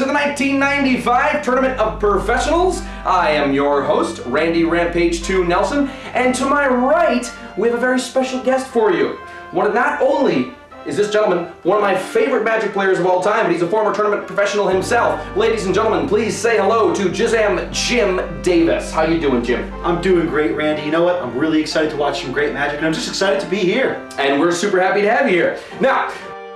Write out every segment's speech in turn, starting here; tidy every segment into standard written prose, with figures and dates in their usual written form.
To the 1995 Tournament of Professionals. I am your host, Randy Rampage 2 Nelson, and to my right, we have a very special guest for you. Not only is this gentleman one of my favorite Magic players of all time, but he's a former tournament professional himself. Ladies and gentlemen, please say hello to Juzam Jim Davis. How you doing, Jim? I'm doing great, Randy. You know what? I'm really excited to watch some great Magic, and I'm just excited to be here. And we're super happy to have you here. Now,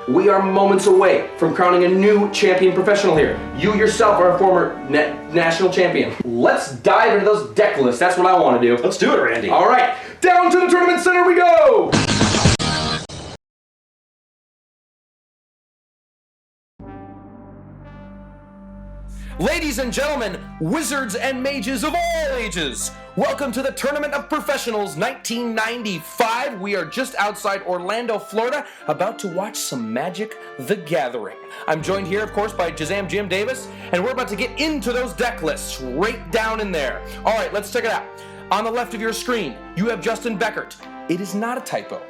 we are moments away from crowning a new champion professional here. You yourself are a former national champion. Let's dive into those deck lists. That's what I want to do. Let's do it, Randy. All right, down to the tournament center we go. Ladies and gentlemen, wizards and mages of all ages, welcome to the Tournament of Professionals 1995. We are just outside Orlando, Florida, about to watch some Magic the Gathering. I'm joined here, of course, by Juzam Jim Davis, and we're about to get into those deck lists right down in there. All right, let's check it out. On the left of your screen, you have Justin Beckert. It is not a typo.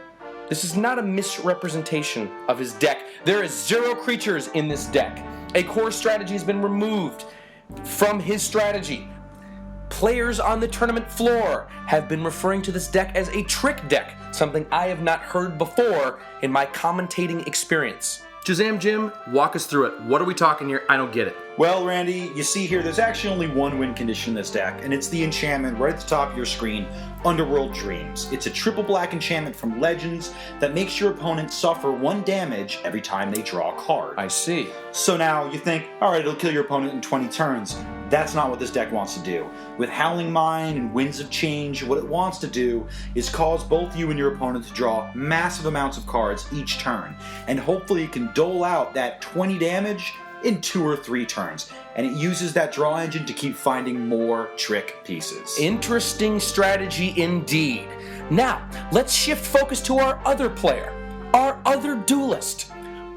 This is not a misrepresentation of his deck. There is 0 creatures in this deck. A core strategy has been removed from his strategy. Players on the tournament floor have been referring to this deck as a trick deck, something I have not heard before in my commentating experience. Juzam Jim, walk us through it. What are we talking here? I don't get it. Well, Randy, you see here, there's actually only one win condition in this deck, and it's the enchantment right at the top of your screen, Underworld Dreams. It's a triple black enchantment from Legends that makes your opponent suffer 1 damage every time they draw a card. I see. So now you think, alright, it'll kill your opponent in 20 turns. That's not what this deck wants to do. With Howling Mine and Winds of Change, what it wants to do is cause both you and your opponent to draw massive amounts of cards each turn, and hopefully it can dole out that 20 damage in 2 or 3 turns, and it uses that draw engine to keep finding more trick pieces. Interesting strategy indeed. Now, let's shift focus to our other player, our other duelist,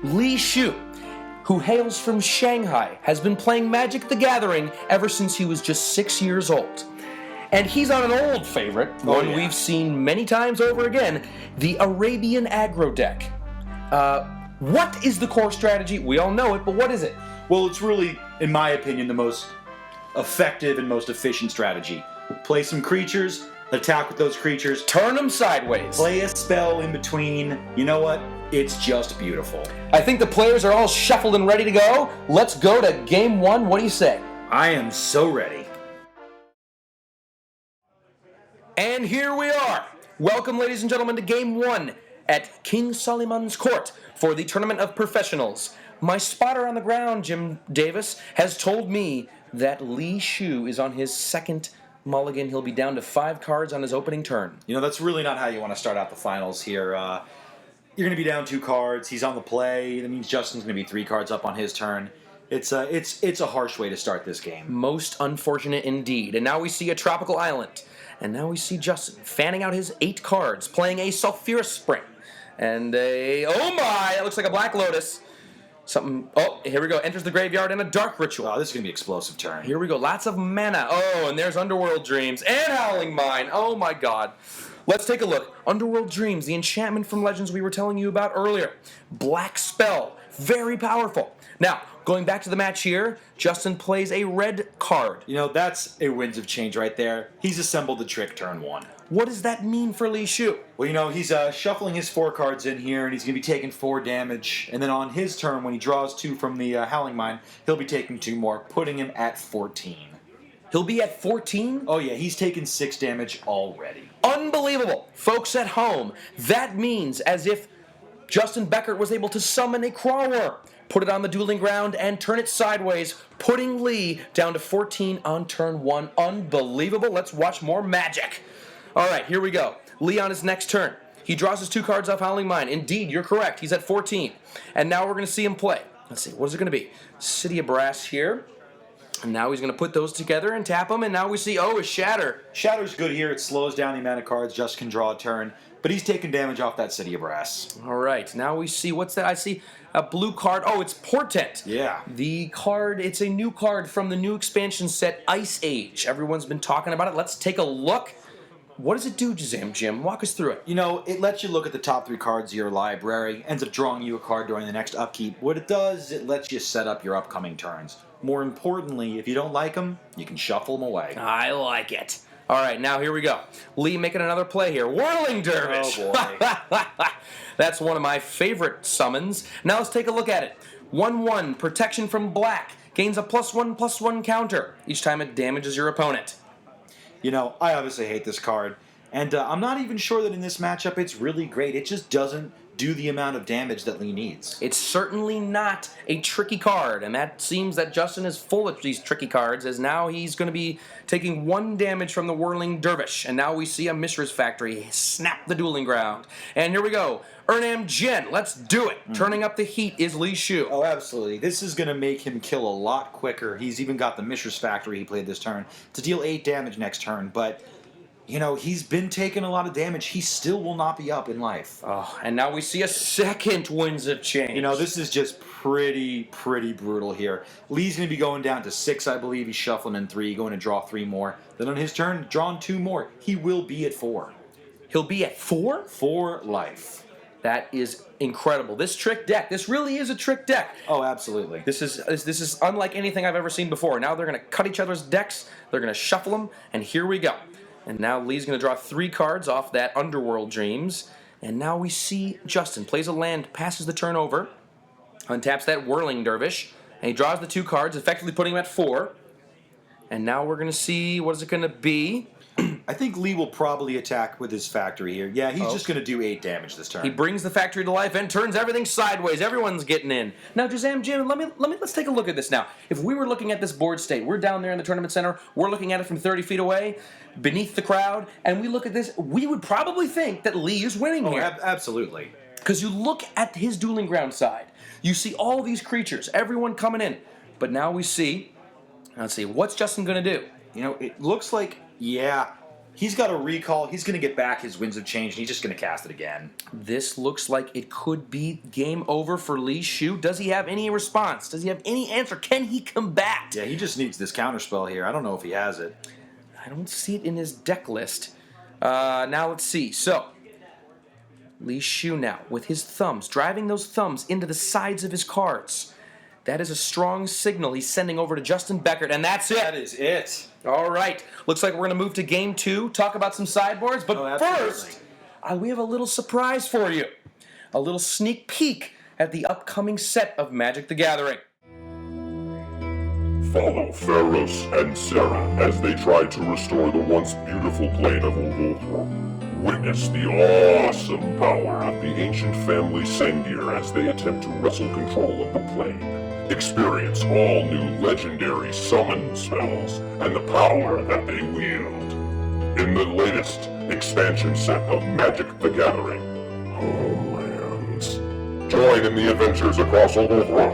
Li Xu, who hails from Shanghai, has been playing Magic the Gathering ever since he was just 6 years old. And he's on an old favorite, one we've seen many times over again, the Arabian Aggro deck. What is the core strategy? We all know it, but what is it? Well, it's really, in my opinion, the most effective and most efficient strategy. Play some creatures, attack with those creatures, turn them sideways, play a spell in between. You know what? It's just beautiful. I think the players are all shuffled and ready to go. Let's go to game 1. What do you say? I am so ready. And here we are. Welcome, ladies and gentlemen, to game 1 at King Suleiman's court for the Tournament of Professionals. My spotter on the ground, Jim Davis, has told me that Li Xu is on his second mulligan. He'll be down to 5 cards on his opening turn. You know, that's really not how you want to start out the finals here. You're going to be down 2 cards. He's on the play. That means Justin's going to be 3 cards up on his turn. It's a harsh way to start this game. Most unfortunate indeed. And now we see a tropical island. And now we see Justin fanning out his 8 cards, playing a Sulphurous Spring. And oh my, that looks like a Black Lotus. Here we go. Enters the graveyard and a Dark Ritual. Oh, this is going to be an explosive turn. Here we go. Lots of mana. Oh, and there's Underworld Dreams and Howling Mine. Oh my god. Let's take a look. Underworld Dreams, the enchantment from Legends we were telling you about earlier. Black Spell. Very powerful. Now, going back to the match here, Justin plays a red card. You know, that's a Winds of Change right there. He's assembled the trick turn 1. What does that mean for Li Xu? Well, you know, he's shuffling his 4 cards in here, and he's going to be taking 4 damage. And then on his turn, when he draws 2 from the Howling Mine, he'll be taking 2 more, putting him at 14. He'll be at 14? Oh yeah, he's taken 6 damage already. Unbelievable. Folks at home, that means as if Justin Beckert was able to summon a Crawler, put it on the dueling ground, and turn it sideways, putting Lee down to 14 on turn 1. Unbelievable. Let's watch more magic. All right, here we go. Lee on his next turn. He draws his 2 cards off Howling Mine. Indeed, you're correct. He's at 14. And now we're going to see him play. Let's see, what is it going to be? City of Brass here. And now he's going to put those together and tap them. And now we see, oh, a Shatter. Shatter's good here. It slows down the amount of cards Just can draw a turn. But he's taking damage off that City of Brass. All right, now we see, what's that? I see a blue card. Oh, it's Portent. Yeah. The card, it's a new card from the new expansion set, Ice Age. Everyone's been talking about it. Let's take a look. What does it do, Juzam? Jim, walk us through it. You know, it lets you look at the top 3 cards of your library, ends up drawing you a card during the next upkeep. What it does, it lets you set up your upcoming turns. More importantly, if you don't like them, you can shuffle them away. I like it. All right, now here we go. Lee making another play here. Whirling Dervish. Oh, boy. That's one of my favorite summons. Now let's take a look at it. 1/1, protection from black. Gains a +1/+1 counter each time it damages your opponent. You know, I obviously hate this card. And I'm not even sure that in this matchup it's really great. It just doesn't do the amount of damage that Lee needs. It's certainly not a tricky card, and that seems that Justin is full of these tricky cards, as now he's going to be taking 1 damage from the Whirling Dervish. And now we see a Mishra's Factory snap the dueling ground. And here we go. Ernam Jin, let's do it. Turning up the heat is Li Xu. Oh, absolutely. This is going to make him kill a lot quicker. He's even got the Mishra's Factory he played this turn to deal 8 damage next turn, but you know, he's been taking a lot of damage. He still will not be up in life. Oh, and now we see a second Winds of Change. You know, this is just pretty brutal here. Lee's going to be going down to 6, I believe. He's shuffling in 3, going to draw 3 more. Then on his turn, drawing 2 more. He will be at 4. He'll be at 4? 4 life. That is incredible. This trick deck, this really is a trick deck. Oh, absolutely. This is unlike anything I've ever seen before. Now they're going to cut each other's decks, they're going to shuffle them, and here we go. And now Lee's going to draw 3 cards off that Underworld Dreams. And now we see Justin plays a land, passes the turn over, untaps that Whirling Dervish, and he draws the 2 cards, effectively putting him at 4. And now we're going to see, what is it going to be? I think Lee will probably attack with his factory here. Yeah, he's just going to do 8 damage this turn. He brings the factory to life and turns everything sideways. Everyone's getting in. Now, Juzam, Jim, let's take a look at this now. If we were looking at this board state, we're down there in the tournament center, we're looking at it from 30 feet away, beneath the crowd, and we look at this, we would probably think that Lee is winning here. Absolutely. Because you look at his dueling ground side, you see all these creatures, everyone coming in. But now we see, let's see, what's Justin going to do? You know, it looks like, yeah, he's got a recall. He's going to get back his Winds of Change, and he's just going to cast it again. This looks like it could be game over for Li Xu. Does he have any response? Does he have any answer? Can he combat? Yeah, he just needs this counterspell here. I don't know if he has it. I don't see it in his deck list. Now let's see. So, Li Xu now, with his thumbs, driving those thumbs into the sides of his cards. That is a strong signal he's sending over to Justin Beckert, and that's it. That is it. All right. Looks like we're going to move to game 2, talk about some sideboards. But first, we have a little surprise for you. A little sneak peek at the upcoming set of Magic the Gathering. Follow Pharaoh and Sarah as they try to restore the once beautiful plane of Ululthra. Witness the awesome power of the ancient family Sengir as they attempt to wrestle control of the plane. Experience all new legendary summon spells and the power that they wield in the latest expansion set of Magic the Gathering, Homelands. Join in the adventures across Ululthra